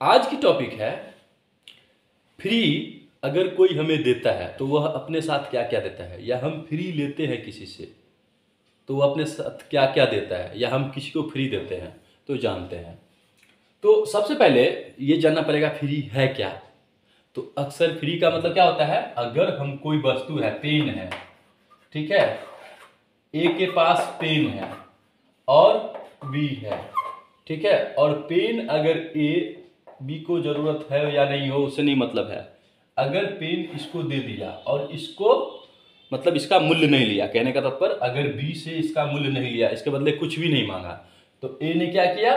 आज की टॉपिक है फ्री। अगर कोई हमें देता है तो वह अपने साथ क्या क्या देता है, या हम फ्री लेते हैं किसी से तो वह अपने साथ क्या क्या देता है, या हम किसी को फ्री देते हैं तो जानते हैं। तो सबसे पहले ये जानना पड़ेगा फ्री है क्या। तो अक्सर फ्री का मतलब क्या होता है, अगर हम कोई वस्तु है, पेन है, ठीक है, ए के पास पेन है और बी है, ठीक है, और पेन अगर ए बी को जरूरत है या नहीं हो उससे नहीं मतलब है। अगर पेन इसको दे दिया और इसको मतलब इसका मूल्य नहीं लिया, कहने का तात्पर्य अगर बी से इसका मूल्य नहीं लिया, इसके बदले कुछ भी नहीं मांगा, तो ए ने क्या किया,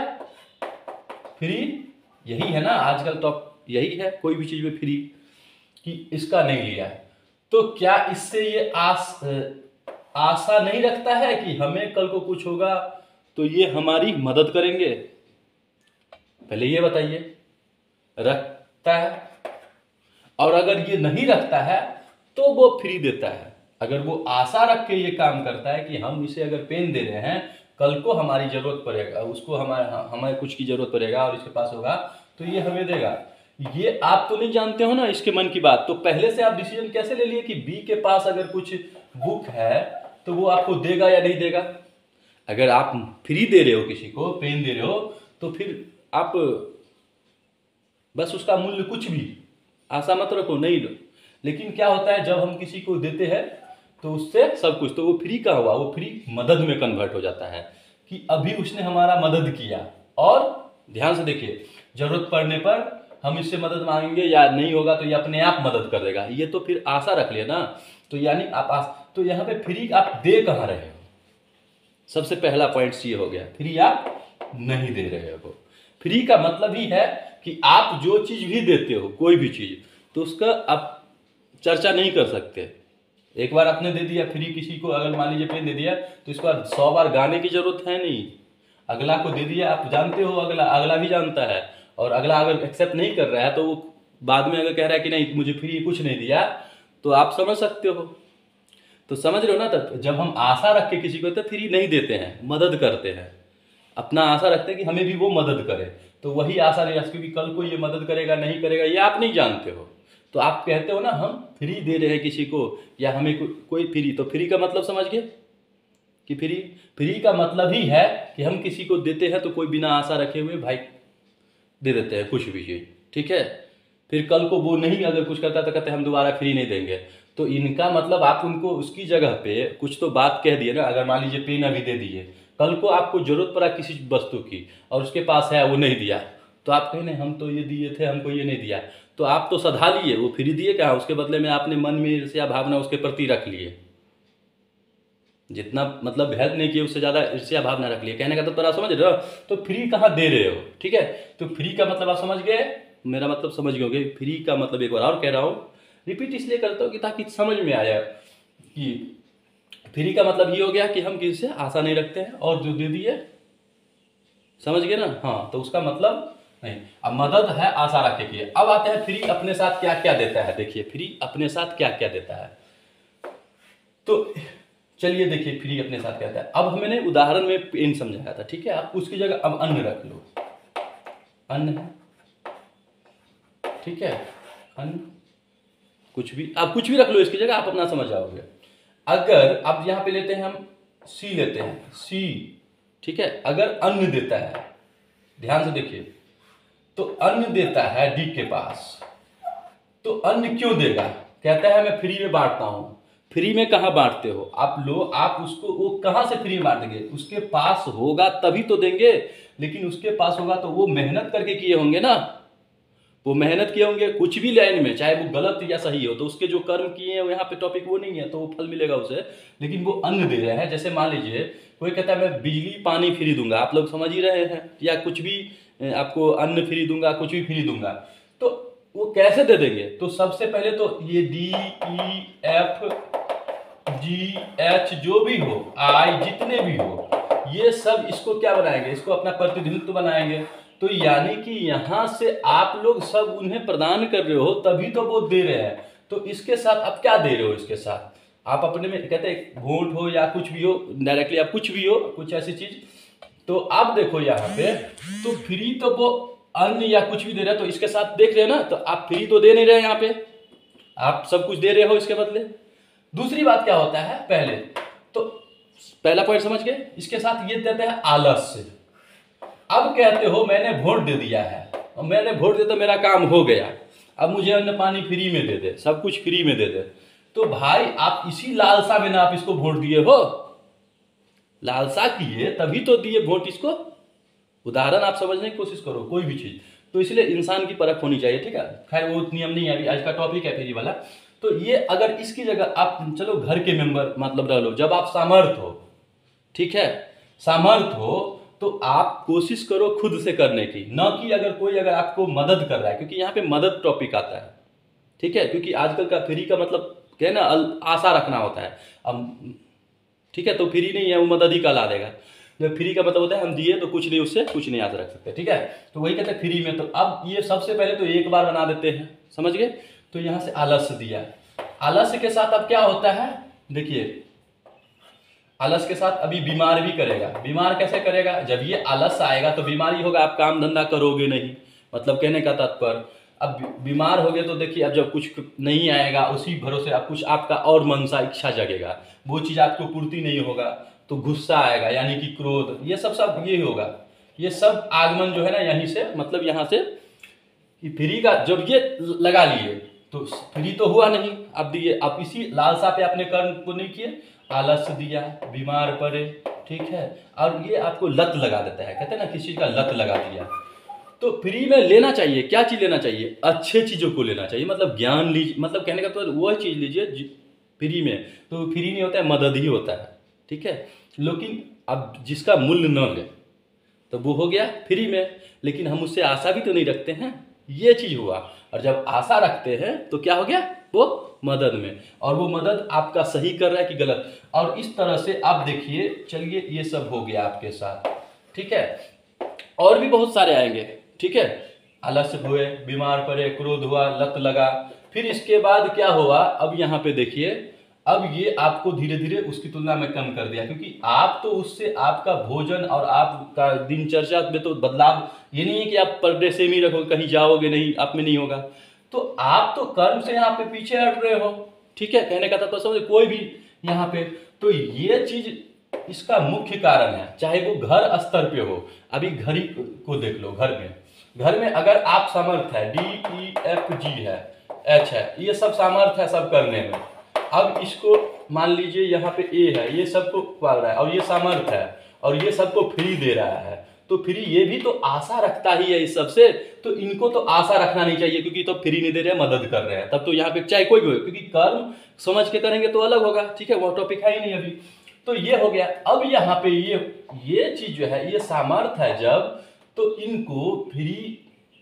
फ्री। यही है ना आजकल तो यही है, कोई भी चीज में फ्री कि इसका नहीं लिया है। तो क्या इससे ये आशा नहीं रखता है कि हमें कल को कुछ होगा तो ये हमारी मदद करेंगे? पहले ये बताइए, रखता है? और अगर ये नहीं रखता है तो वो फ्री देता है। अगर वो आशा रख के ये काम करता है कि हम इसे अगर पेन दे रहे हैं, कल को हमारी जरूरत पड़ेगा, उसको हमें कुछ की जरूरत पड़ेगा और इसके पास होगा तो ये हमें देगा। ये आप तो नहीं जानते हो ना इसके मन की बात, तो पहले से आप डिसीजन कैसे ले लिए कि बी के पास अगर कुछ बुक है तो वो आपको देगा या नहीं देगा? अगर आप फ्री दे रहे हो, किसी को पेन दे रहे हो, तो फिर आप बस उसका मूल्य कुछ भी आशा मत रखो, नहीं लो। लेकिन क्या होता है जब हम किसी को देते हैं तो उससे सब कुछ, तो वो फ्री का हुआ, वो फ्री मदद में कन्वर्ट हो जाता है कि अभी उसने हमारा मदद किया। और ध्यान से देखिए, जरूरत पड़ने पर हम इससे मदद मांगेंगे या नहीं होगा तो ये अपने आप मदद कर देगा, ये तो फिर आशा रख लिया ना। तो यानी आप तो यहाँ पे फ्री आप दे कहाँ रहे हो? सबसे पहला पॉइंट ये हो गया, फ्री आप नहीं दे रहे हो। फ्री का मतलब ही है कि आप जो चीज भी देते हो, कोई भी चीज, तो उसका आप चर्चा नहीं कर सकते। एक बार आपने दे दिया फ्री किसी को, अगर मान लीजिए पेन दे दिया, तो इसको 100 बार गाने की जरूरत है नहीं। अगला को दे दिया, आप जानते हो, अगला अगला भी जानता है, और अगला अगर एक्सेप्ट नहीं कर रहा है तो वो बाद में अगर कह रहा है कि नहीं मुझे फ्री कुछ नहीं दिया, तो आप समझ सकते हो। तो समझ रहे हो ना? तो जब हम आशा रख के किसी को तो फ्री नहीं देते हैं, मदद करते हैं, अपना आशा रखते हैं कि हमें भी वो मदद करे। तो वही आशा नहीं रखते कि कल को ये मदद करेगा नहीं करेगा, ये आप नहीं जानते हो। तो आप कहते हो ना हम फ्री दे रहे हैं किसी को, या हमें कोई फ्री, तो फ्री का मतलब समझ गए कि फ्री फ्री का मतलब ही है कि हम किसी को देते हैं तो कोई बिना आशा रखे हुए भाई दे देते हैं कुछ भी चीज, ठीक है। फिर कल को वो नहीं अगर कुछ करता तो कहते हैं हम दोबारा फ्री नहीं देंगे। तो इनका मतलब आप उनको उसकी जगह पे कुछ तो बात कह दिए ना। अगर मान लीजिए पेन अभी दे दिए, कल को आपको जरूरत पड़ा किसी वस्तु की और उसके पास है, वो नहीं दिया, तो आप कहें नहीं हम तो ये दिए थे, हमको ये नहीं दिया, तो आप तो सधा लिए, वो फ्री दिए क्या, उसके बदले में आपने मन में ईर्ष्या भावना उसके प्रति रख लिए। जितना मतलब हेल्प नहीं किया उससे ज्यादा ईर्ष्या भावना रख लिए, कहने का तो आप समझ रहे हो। तो फ्री कहाँ दे रहे हो, ठीक है। तो फ्री का मतलब आप समझ गए, मेरा मतलब समझ गए। फ्री का मतलब एक बार और कह रहा हूँ, रिपीट इसलिए करता हूँ कि ताकि समझ में आया कि फ्री का मतलब ये हो गया कि हम किसी से आशा नहीं रखते हैं, और जो दे दिए, समझ गए ना? हाँ, तो उसका मतलब नहीं। अब मदद है आशा रख के किए। अब आते हैं फ्री अपने साथ क्या क्या देता है। देखिए फ्री अपने साथ क्या क्या देता है, तो चलिए देखिए फ्री अपने साथ क्या देता है। अब मैंने उदाहरण में पेन समझाया था, ठीक है। आप उसकी जगह अब अन्न रख लो, अन्न है, ठीक है, अन्न कुछ भी, आप कुछ भी रख लो इसकी जगह, आप अपना समझ जाओगे। अगर अब यहां पे लेते हैं हम सी, लेते हैं सी, ठीक है। अगर अन्न देता है, ध्यान से देखिए, तो अन्न देता है डी के पास, तो अन्न क्यों देगा? कहता है मैं फ्री में बांटता हूं। फ्री में कहां बांटते हो आप लोग? आप उसको वो कहां से फ्री में बांट देंगे? उसके पास होगा तभी तो देंगे। लेकिन उसके पास होगा तो वो मेहनत करके किए होंगे ना, वो मेहनत किए होंगे कुछ भी लाइन में, चाहे वो गलत या सही हो, तो उसके जो कर्म किए हैं यहाँ पे टॉपिक वो नहीं है, तो वो फल मिलेगा उसे। लेकिन वो अन्न दे रहे हैं। जैसे मान लीजिए कोई कहता है मैं बिजली पानी फ्री दूंगा, आप लोग समझ ही रहे हैं, या कुछ भी आपको अन्न फ्री दूंगा, कुछ भी फ्री दूंगा, तो वो कैसे दे देंगे? तो सबसे पहले तो ये DEFGH जो भी हो, I जितने भी हो, ये सब इसको क्या बनाएंगे? इसको अपना प्रतिनिधित्व बनाएंगे। तो यानी कि यहां से आप लोग सब उन्हें प्रदान कर रहे हो, तभी तो वो दे रहे हैं। तो इसके साथ आप क्या दे रहे हो? इसके साथ आप अपने में कहते हैं वोट हो या कुछ भी हो, डायरेक्टली आप कुछ भी हो, कुछ ऐसी चीज, तो आप देखो यहाँ पे, तो फ्री तो वो अन्न या कुछ भी दे रहे हैं तो इसके साथ देख रहे हैं ना, तो आप फ्री तो दे नहीं रहे हैं, यहाँ पे आप सब कुछ दे रहे हो इसके बदले। दूसरी बात क्या होता है, पहले तो पहला पॉइंट समझ गए, इसके साथ ये देते हैं आलस्य। अब कहते हो मैंने वोट दे दिया है और मैंने वोट दिया तो मेरा काम हो गया, अब मुझे अन्न पानी फ्री में दे दे, सब कुछ फ्री में दे दे। तो भाई आप इसी लालसा में ना आप इसको वोट दिए हो, लालसा किए तभी तो दिए वोट इसको। उदाहरण आप समझने की कोशिश करो कोई भी चीज, तो इसलिए इंसान की परख होनी चाहिए, ठीक है। खैर वो नियम नहीं है, अभी आज का टॉपिक है फ्री वाला। तो ये अगर इसकी जगह आप चलो घर के मेंबर मतलब रह लो, जब आप सामर्थ हो, ठीक है, सामर्थ हो तो आप कोशिश करो खुद से करने की, न कि अगर कोई अगर आपको मदद कर रहा है, क्योंकि यहाँ पे मदद टॉपिक आता है, ठीक है। क्योंकि आजकल का फ्री का मतलब क्या है ना, आशा रखना होता है। अब ठीक है, तो फ्री नहीं है वो मदद ही कहला देगा। जब फ्री का मतलब होता है हम दिए तो कुछ नहीं, उससे कुछ नहीं आशा रख सकते, ठीक है। तो वही कहते हैं फ्री में। तो अब ये सबसे पहले तो एक बार बना देते हैं, समझ गए। तो यहाँ से आलस्य दिया, आलस्य के साथ अब क्या होता है, देखिए आलस के साथ अभी बीमार भी करेगा। बीमार कैसे करेगा, जब ये आलस आएगा तो बीमारी होगा, आप काम धंधा करोगे नहीं, मतलब कहने का तात्पर्य। अब बीमार हो गए तो देखिए अब जब कुछ नहीं आएगा उसी भरोसे अब कुछ आपका और मनसा इच्छा जगेगा, वो चीज़ आपको पूर्ति नहीं होगा तो गुस्सा आएगा, यानी कि क्रोध, ये सब ये होगा। ये सब आगमन जो है ना यहीं से, मतलब यहाँ से कि फ्री का जब ये लगा लिए तो फ्री तो हुआ नहीं, अब दिए, अब इसी लालसा पे अपने कर्म को नहीं किए, आलस्य दिया, बीमार पड़े, ठीक है। और ये आपको लत लगा देता है, कहते हैं ना किसी चीज का लत लगा दिया। तो फ्री में लेना चाहिए, क्या चीज लेना चाहिए, अच्छे चीजों को लेना चाहिए, मतलब ज्ञान लीजिए, मतलब कहने का तो वह चीज लीजिए फ्री में। तो फ्री नहीं होता है, मदद ही होता है, ठीक है। लेकिन अब जिसका मूल्य न ले तो वो हो गया फ्री में, लेकिन हम उससे आशा भी तो नहीं रखते हैं, ये चीज हुआ। और जब आशा रखते हैं तो क्या हो गया, वो मदद में। और वो मदद आपका सही कर रहा है कि गलत। और इस तरह से आप देखिए, चलिए ये सब हो गया आपके साथ, ठीक है। और भी बहुत सारे आएंगे, ठीक है। आलस्य हुए, बीमार पड़े, क्रोध हुआ, लत लगा, फिर इसके बाद क्या हुआ, अब यहाँ पे देखिए, अब ये आपको धीरे धीरे उसकी तुलना में कम कर दिया, क्योंकि आप तो उससे आपका भोजन और आपका दिनचर्या में तो बदलाव ये नहीं है कि आप पर डे सेम ही रखोगे, कहीं जाओगे नहीं, आप में नहीं होगा। तो आप तो कर्म से यहाँ पे पीछे हट रहे हो, ठीक है। कहने का तो समझ कोई भी यहाँ पे, तो ये चीज इसका मुख्य कारण है, चाहे वो घर स्तर पे हो। अभी घर ही को देख लो, घर में अगर आप समर्थ है, DEFG है, H है, ये सब सामर्थ है सब करने में। अब इसको मान लीजिए यहाँ पे A है, ये सबको पाल रहा है और ये सामर्थ है और ये सबको फ्री दे रहा है, तो फ्री ये भी तो आशा रखता ही है इस सबसे, तो इनको तो आशा रखना नहीं चाहिए, क्योंकि तो फ्री नहीं दे रहे हैं, मदद कर रहे हैं। तब तो यहाँ पे चाहे कोई भी हो, क्योंकि कर्म समझ के करेंगे तो अलग होगा, ठीक है, वो टॉपिक है ही नहीं अभी। तो ये हो गया। अब यहाँ पे ये चीज जो है, ये सामर्थ है जब, तो इनको फ्री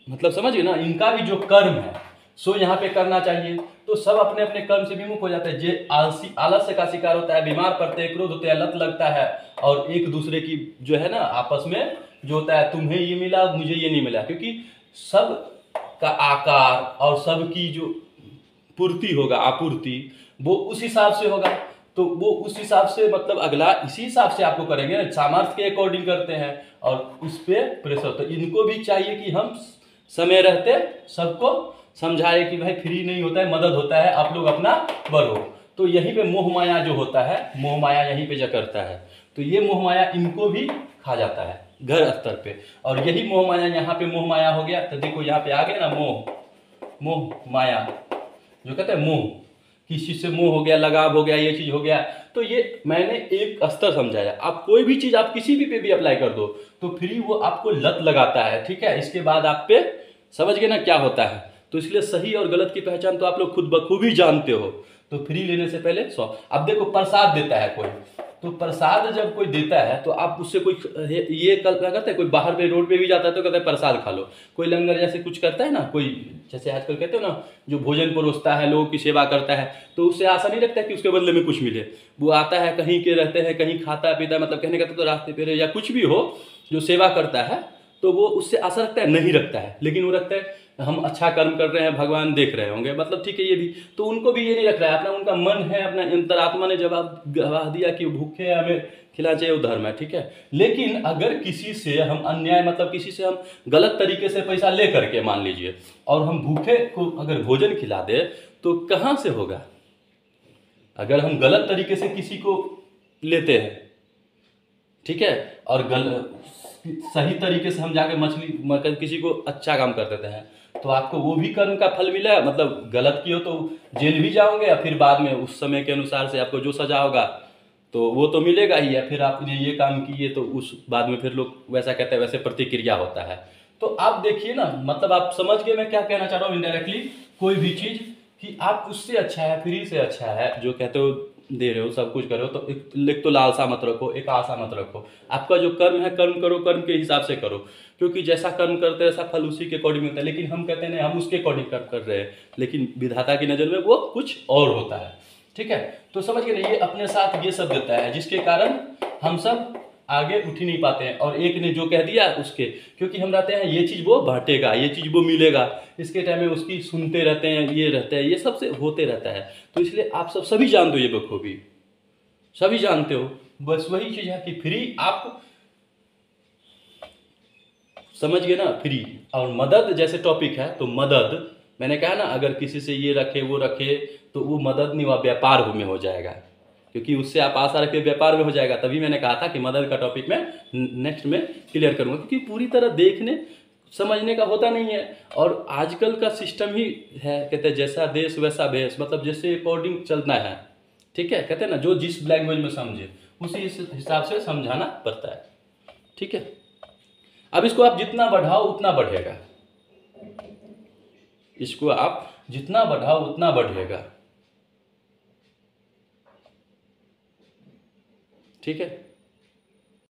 मतलब समझिए ना, इनका भी जो कर्म है सो यहाँ पे करना चाहिए। तो सब अपने अपने कर्म से विमुख हो जाते हैं। जे आलसी आलस्य का शिकार होता है, बीमार पड़ते हैं, क्रोध होते हैं, लत लगता है, और एक दूसरे की जो है ना आपस में जो होता है, तुम्हें ये मिला मुझे ये नहीं मिला, क्योंकि सब का आकार और सबकी जो पूर्ति होगा, आपूर्ति, वो उस हिसाब से होगा। तो वो उस हिसाब से मतलब अगला इसी हिसाब से आपको करेंगे ना, सामर्थ्य के अकॉर्डिंग करते हैं और उस पर प्रेशर। तो इनको भी चाहिए कि हम समय रहते सबको समझाए कि भाई फ्री नहीं होता है, मदद होता है, आप लोग अपना बढ़ो। तो यहीं पे मोह माया जो होता है, मोह माया यहीं पे जकड़ता है। तो ये मोह माया इनको भी खा जाता है घर स्तर पे, और यही मोह माया यहाँ पे मोह माया हो गया। तो देखो यहाँ पे आ गया ना मोह माया, जो कहते हैं मोह, किस चीज से मोह हो गया, लगाव हो गया, ये चीज हो गया। तो ये मैंने एक स्तर समझाया। आप कोई भी चीज आप किसी भी पे भी अप्लाई कर दो तो फिर वो आपको लत लगाता है, ठीक है। इसके बाद आप पे समझ गए ना क्या होता है। तो इसलिए सही और गलत की पहचान तो आप लोग खुद बखूबी जानते हो। तो फ्री लेने से पहले 100। अब देखो प्रसाद देता है कोई, तो प्रसाद जब कोई देता है तो आप उससे कोई ये कल्पना करते हैं, कोई बाहर पे रोड पे भी जाता है तो कहता है प्रसाद खा लो। कोई लंगर जैसे कुछ करता है ना, कोई जैसे आजकल कहते हो ना, जो भोजन परोसता है, लोगों की सेवा करता है, तो उससे आशा नहीं रखता है कि उसके बदले में कुछ मिले। वो आता है, कहीं के रहते हैं, कहीं खाता पीता, मतलब कहने का तो रास्ते पे या कुछ भी हो, जो सेवा करता है तो वो उससे आशा रखता है, नहीं रखता है, लेकिन वो रखता है हम अच्छा कर्म कर रहे हैं, भगवान देख रहे होंगे, मतलब ठीक है ये भी, तो उनको भी ये नहीं रख रहा है अपना, उनका मन है, अपना अंतरात्मा ने जवाब गवाह दिया कि भूखे हैं हमें खिलाना चाहिए, वो धर्म है, ठीक है। लेकिन अगर किसी से हम अन्याय, मतलब किसी से हम गलत तरीके से पैसा ले करके मान लीजिए और हम भूखे को अगर भोजन खिला दे तो कहाँ से होगा? अगर हम गलत तरीके से किसी को लेते हैं, ठीक है, और सही तरीके से हम जाके मछली मतलब किसी को अच्छा काम कर देते हैं, तो आपको वो भी कर्म का फल मिला, मतलब गलत किए हो तो जेल भी जाओगे, या फिर बाद में उस समय के अनुसार से आपको जो सजा होगा तो वो तो मिलेगा ही, या फिर आपने ये काम किए तो उस बाद में फिर लोग वैसा कहते हैं, वैसे प्रतिक्रिया होता है। तो आप देखिए ना, मतलब आप समझ गए मैं क्या कहना चाह रहा हूँ इनडायरेक्टली, कोई भी चीज़ कि आप उससे अच्छा है, फ्री से अच्छा है, जो कहते हो दे रहे हो, सब कुछ करो, तो एक तो लालसा मत रखो, एक आशा मत रखो। आपका जो कर्म है, कर्म करो, कर्म के हिसाब से करो, क्योंकि जैसा कर्म करते हैं ऐसा फल उसी के अकॉर्डिंग मिलता है। लेकिन हम कहते हैं नहीं, हम उसके अकॉर्डिंग कर्म कर रहे हैं, लेकिन विधाता की नज़र में वो कुछ और होता है, ठीक है। तो समझ गए ना, ये अपने साथ ये सब देता है, जिसके कारण हम सब आगे उठ ही नहीं पाते हैं। और एक ने जो कह दिया उसके, क्योंकि हम रहते हैं ये चीज़ वो बांटेगा, ये चीज़ वो मिलेगा, इसके टाइम में उसकी सुनते रहते हैं, ये रहता है, ये सबसे होते रहता है। तो इसलिए आप सब सभी जानते हो ये बखूबी, सभी जानते हो। बस वही चीज़ है कि फ्री आप समझ गए ना, फ्री। और मदद जैसे टॉपिक है, तो मदद मैंने कहा ना, अगर किसी से ये रखे वो रखे तो वो मदद नहीं, वह व्यापार में हो जाएगा, क्योंकि उससे आप आशा रखे व्यापार में हो जाएगा। तभी मैंने कहा था कि मदद का टॉपिक मैं नेक्स्ट में क्लियर करूँगा, क्योंकि पूरी तरह देखने समझने का होता नहीं है। और आजकल का सिस्टम ही है, कहते हैं जैसा देश वैसा भेष, मतलब जैसे अकॉर्डिंग चलना है, ठीक है, कहते हैं ना, जो जिस लैंग्वेज में समझे उसी हिसाब से समझाना पड़ता है, ठीक है। अब इसको आप जितना बढ़ाओ उतना बढ़ेगा, इसको आप जितना बढ़ाओ उतना बढ़ेगा, ठीक है।